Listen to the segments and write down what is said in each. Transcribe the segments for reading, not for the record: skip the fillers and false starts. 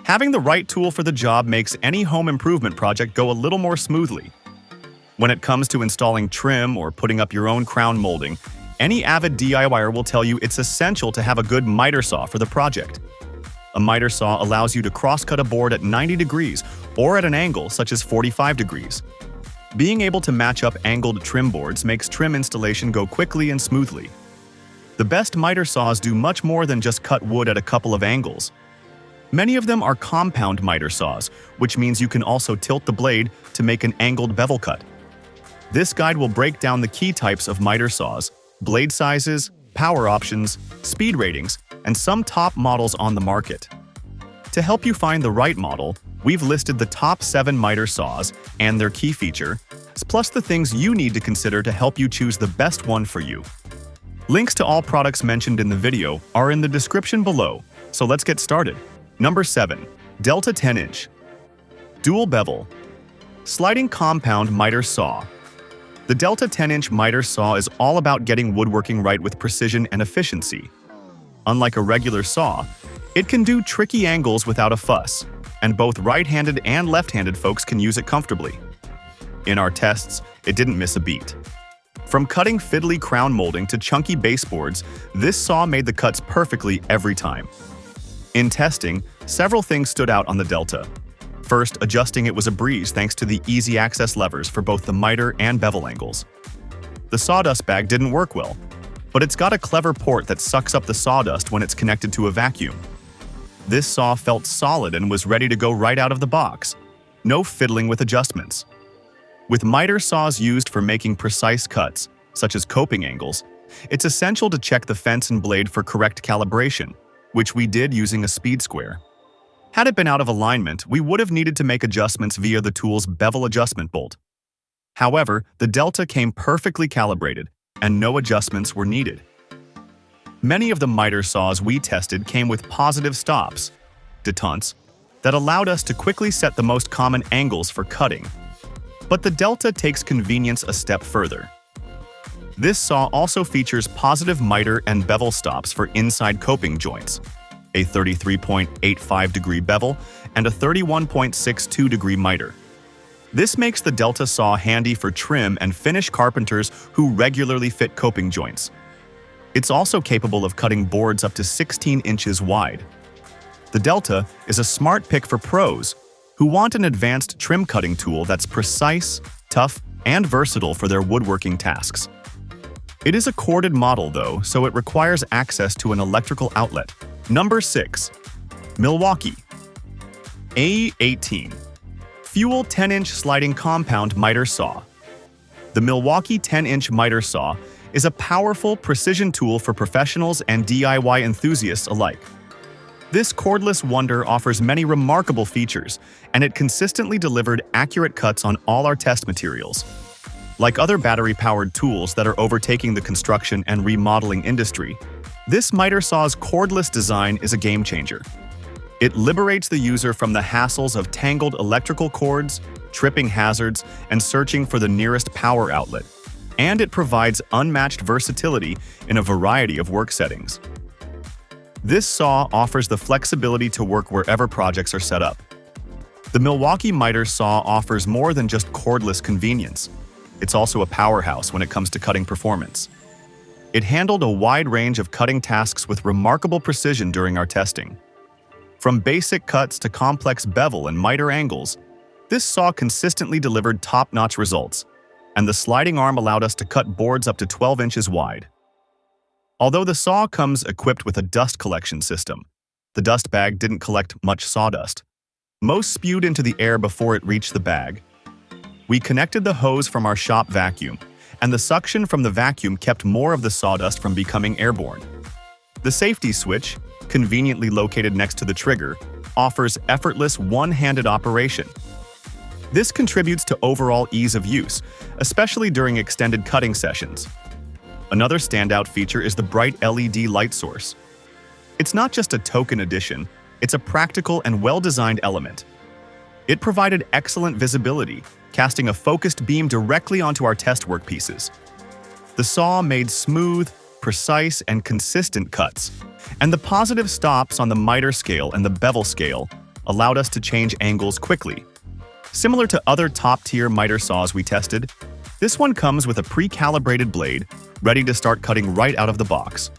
Having the right tool for the job makes any home improvement project go a little more smoothly. When it comes to installing trim or putting up your own crown molding, any avid DIYer will tell you it's essential to have a good miter saw for the project. A miter saw allows you to cross-cut a board at 90 degrees or at an angle such as 45 degrees. Being able to match up angled trim boards makes trim installation go quickly and smoothly. The best miter saws do much more than just cut wood at a couple of angles. Many of them are compound miter saws, which means you can also tilt the blade to make an angled bevel cut. This guide will break down the key types of miter saws, blade sizes, power options, speed ratings, and some top models on the market. To help you find the right model, we've listed the top 7 miter saws and their key feature, plus the things you need to consider to help you choose the best one for you. Links to all products mentioned in the video are in the description below, so let's get started. Number 7. Delta 10-inch. Dual bevel. Sliding compound miter saw. The Delta 10-inch miter saw is all about getting woodworking right with precision and efficiency. Unlike a regular saw, it can do tricky angles without a fuss, and both right-handed and left-handed folks can use it comfortably. In our tests, it didn't miss a beat. From cutting fiddly crown molding to chunky baseboards, this saw made the cuts perfectly every time. In testing, several things stood out on the Delta. First, adjusting it was a breeze thanks to the easy access levers for both the miter and bevel angles. The sawdust bag didn't work well, but it's got a clever port that sucks up the sawdust when it's connected to a vacuum. This saw felt solid and was ready to go right out of the box. No fiddling with adjustments. With miter saws used for making precise cuts, such as coping angles, it's essential to check the fence and blade for correct calibration, which we did using a speed square. Had it been out of alignment, we would have needed to make adjustments via the tool's bevel adjustment bolt. However, the Delta came perfectly calibrated, and no adjustments were needed. Many of the miter saws we tested came with positive stops, detents, that allowed us to quickly set the most common angles for cutting. But the Delta takes convenience a step further. This saw also features positive miter and bevel stops for inside coping joints, a 33.85 degree bevel and a 31.62 degree miter. This makes the Delta saw handy for trim and finish carpenters who regularly fit coping joints. It's also capable of cutting boards up to 16 inches wide. The Delta is a smart pick for pros who want an advanced trim cutting tool that's precise, tough, and versatile for their woodworking tasks. It is a corded model though, so it requires access to an electrical outlet. Number 6. Milwaukee A18. Fuel 10-inch sliding compound miter saw. The Milwaukee 10-inch miter saw is a powerful precision tool for professionals and DIY enthusiasts alike. This cordless wonder offers many remarkable features, and it consistently delivered accurate cuts on all our test materials. Like other battery-powered tools that are overtaking the construction and remodeling industry, this miter saw's cordless design is a game-changer. It liberates the user from the hassles of tangled electrical cords, tripping hazards, and searching for the nearest power outlet, and it provides unmatched versatility in a variety of work settings. This saw offers the flexibility to work wherever projects are set up. The Milwaukee miter saw offers more than just cordless convenience. It's also a powerhouse when it comes to cutting performance. It handled a wide range of cutting tasks with remarkable precision during our testing. From basic cuts to complex bevel and miter angles, this saw consistently delivered top-notch results, and the sliding arm allowed us to cut boards up to 12 inches wide. Although the saw comes equipped with a dust collection system, the dust bag didn't collect much sawdust. Most spewed into the air before it reached the bag. We connected the hose from our shop vacuum, and the suction from the vacuum kept more of the sawdust from becoming airborne. The safety switch, conveniently located next to the trigger, offers effortless one-handed operation. This contributes to overall ease of use, especially during extended cutting sessions. Another standout feature is the bright LED light source. It's not just a token addition, it's a practical and well-designed element. It provided excellent visibility, casting a focused beam directly onto our test workpieces. The saw made smooth, precise, and consistent cuts, and the positive stops on the miter scale and the bevel scale allowed us to change angles quickly. Similar to other top-tier miter saws we tested, this one comes with a pre-calibrated blade, ready to start cutting right out of the box.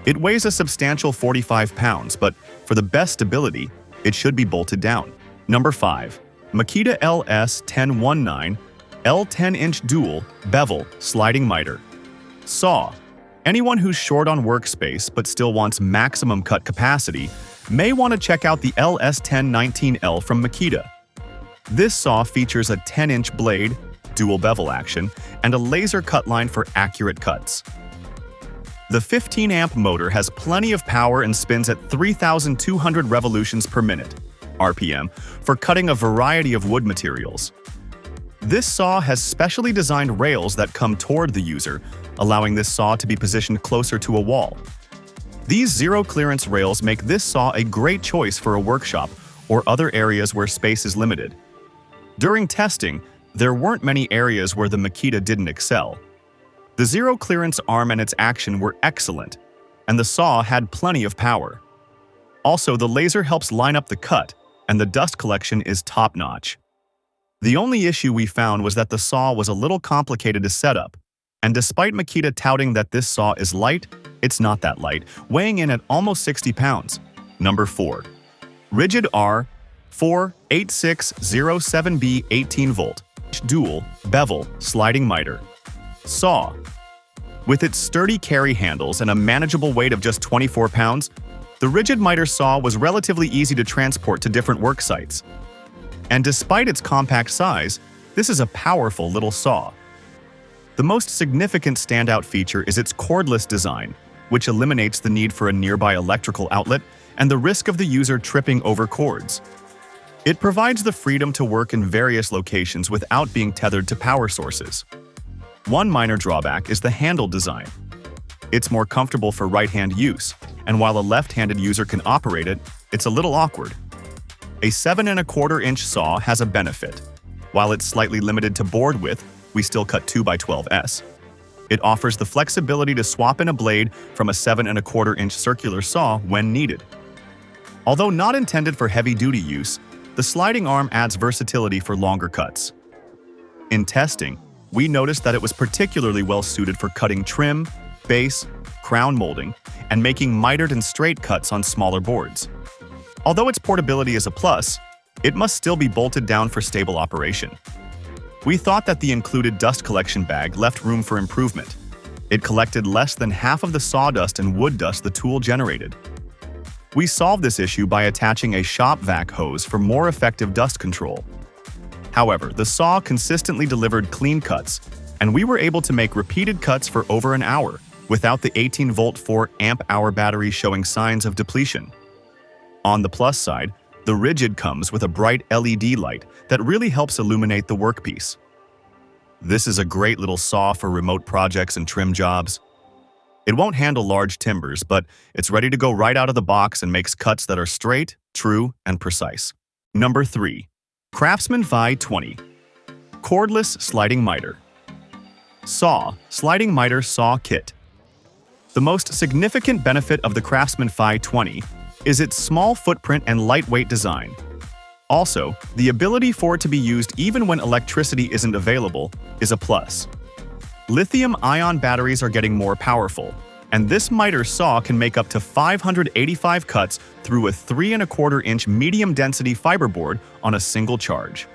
It weighs a substantial 45 pounds, but for the best stability, it should be bolted down. Number 5. Makita LS1019 L10-inch Dual Bevel Sliding Miter. Saw. Anyone who's short on workspace but still wants maximum cut capacity may want to check out the LS1019L from Makita. This saw features a 10-inch blade, dual bevel action, and a laser cut line for accurate cuts. The 15-amp motor has plenty of power and spins at 3,200 revolutions per minute (RPM) for cutting a variety of wood materials. This saw has specially designed rails that come toward the user, allowing this saw to be positioned closer to a wall. These zero-clearance rails make this saw a great choice for a workshop or other areas where space is limited. During testing, there weren't many areas where the Makita didn't excel. The zero-clearance arm and its action were excellent, and the saw had plenty of power. Also, the laser helps line up the cut, and the dust collection is top-notch. The only issue we found was that the saw was a little complicated to set up, and despite Makita touting that this saw is light, it's not that light, weighing in at almost 60 pounds. Number 4. RIDGID R48607B 18-volt Dual Bevel Sliding Miter. Saw. With its sturdy carry handles and a manageable weight of just 24 pounds, the RIDGID miter saw was relatively easy to transport to different work sites. And despite its compact size, this is a powerful little saw. The most significant standout feature is its cordless design, which eliminates the need for a nearby electrical outlet and the risk of the user tripping over cords. It provides the freedom to work in various locations without being tethered to power sources. One minor drawback is the handle design. It's more comfortable for right-hand use, and while a left-handed user can operate it, it's a little awkward. A 7¼ saw has a benefit. While it's slightly limited to board width, we still cut 2x12s. It offers the flexibility to swap in a blade from a 7¼ circular saw when needed. Although not intended for heavy-duty use, the sliding arm adds versatility for longer cuts. In testing, we noticed that it was particularly well suited for cutting trim, base, crown molding, and making mitered and straight cuts on smaller boards. Although its portability is a plus, it must still be bolted down for stable operation. We thought that the included dust collection bag left room for improvement. It collected less than half of the sawdust and wood dust the tool generated. We solved this issue by attaching a shop vac hose for more effective dust control. However, the saw consistently delivered clean cuts, and we were able to make repeated cuts for over an hour without the 18-volt 4-amp-hour battery showing signs of depletion. On the plus side, the RIDGID comes with a bright LED light that really helps illuminate the workpiece. This is a great little saw for remote projects and trim jobs. It won't handle large timbers, but it's ready to go right out of the box and makes cuts that are straight, true, and precise. Number 3. Craftsman VI20 Cordless Sliding Miter. Saw Sliding Miter Saw Kit. The most significant benefit of the Craftsman VI20 is its small footprint and lightweight design. Also, the ability for it to be used even when electricity isn't available is a plus. Lithium-ion batteries are getting more powerful, and this miter saw can make up to 585 cuts through a 3¼ medium-density fiberboard on a single charge.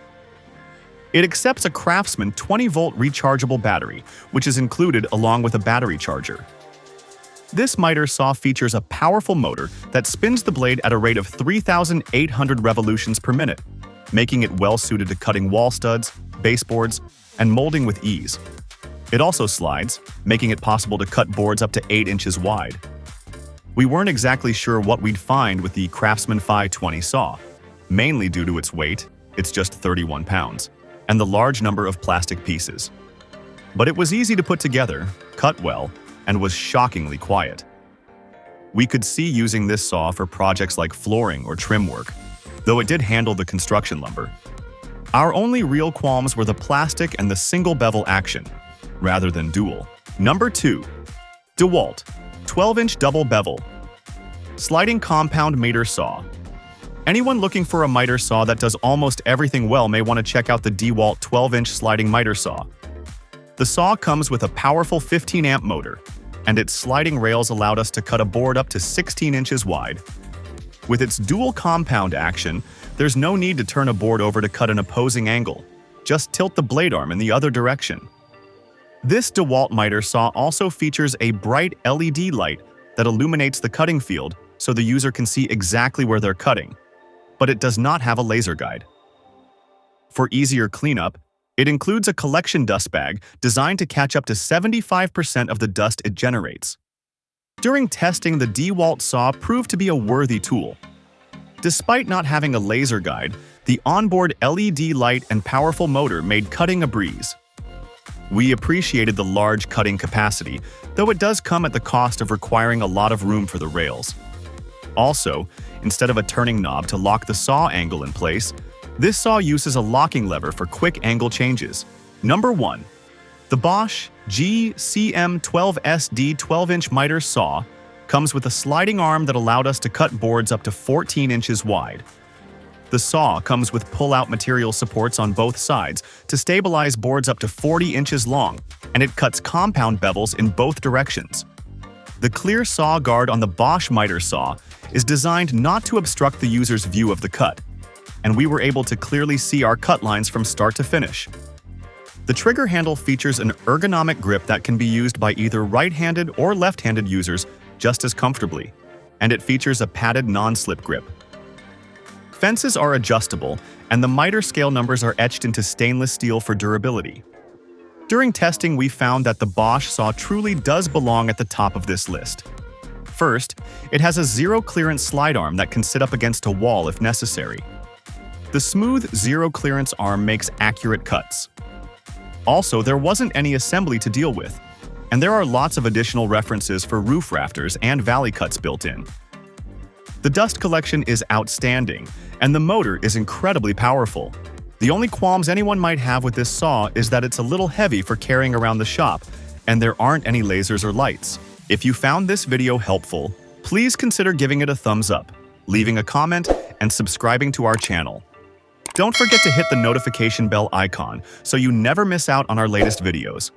It accepts a Craftsman 20-volt rechargeable battery, which is included along with a battery charger. This miter saw features a powerful motor that spins the blade at a rate of 3,800 revolutions per minute, making it well-suited to cutting wall studs, baseboards, and molding with ease. It also slides, making it possible to cut boards up to 8 inches wide. We weren't exactly sure what we'd find with the Craftsman VI20 saw, mainly due to its weight, it's just 31 pounds, and the large number of plastic pieces. But it was easy to put together, cut well, and was shockingly quiet. We could see using this saw for projects like flooring or trim work, though it did handle the construction lumber. Our only real qualms were the plastic and the single bevel action, rather than dual. Number 2. DeWalt 12-inch Double Bevel Sliding Compound Miter Saw. Anyone looking for a miter saw that does almost everything well may want to check out the DeWalt 12-inch sliding miter saw. The saw comes with a powerful 15-amp motor, and its sliding rails allowed us to cut a board up to 16 inches wide. With its dual compound action, there's no need to turn a board over to cut an opposing angle. Just tilt the blade arm in the other direction. This DeWalt miter saw also features a bright LED light that illuminates the cutting field so the user can see exactly where they're cutting, but it does not have a laser guide. For easier cleanup, it includes a collection dust bag designed to catch up to 75% of the dust it generates. During testing, the DeWalt saw proved to be a worthy tool. Despite not having a laser guide, the onboard LED light and powerful motor made cutting a breeze. We appreciated the large cutting capacity, though it does come at the cost of requiring a lot of room for the rails. Also, instead of a turning knob to lock the saw angle in place, this saw uses a locking lever for quick angle changes. Number 1. The Bosch GCM12SD 12-inch miter saw comes with a sliding arm that allowed us to cut boards up to 14 inches wide. The saw comes with pull-out material supports on both sides to stabilize boards up to 40 inches long, and it cuts compound bevels in both directions. The clear saw guard on the Bosch miter saw is designed not to obstruct the user's view of the cut, and we were able to clearly see our cut lines from start to finish. The trigger handle features an ergonomic grip that can be used by either right-handed or left-handed users just as comfortably, and it features a padded non-slip grip. Fences are adjustable, and the miter scale numbers are etched into stainless steel for durability. During testing, we found that the Bosch saw truly does belong at the top of this list. First, it has a zero-clearance slide arm that can sit up against a wall if necessary. The smooth, zero-clearance arm makes accurate cuts. Also, there wasn't any assembly to deal with, and there are lots of additional references for roof rafters and valley cuts built in. The dust collection is outstanding, and the motor is incredibly powerful. The only qualms anyone might have with this saw is that it's a little heavy for carrying around the shop, and there aren't any lasers or lights. If you found this video helpful, please consider giving it a thumbs up, leaving a comment, and subscribing to our channel. Don't forget to hit the notification bell icon so you never miss out on our latest videos.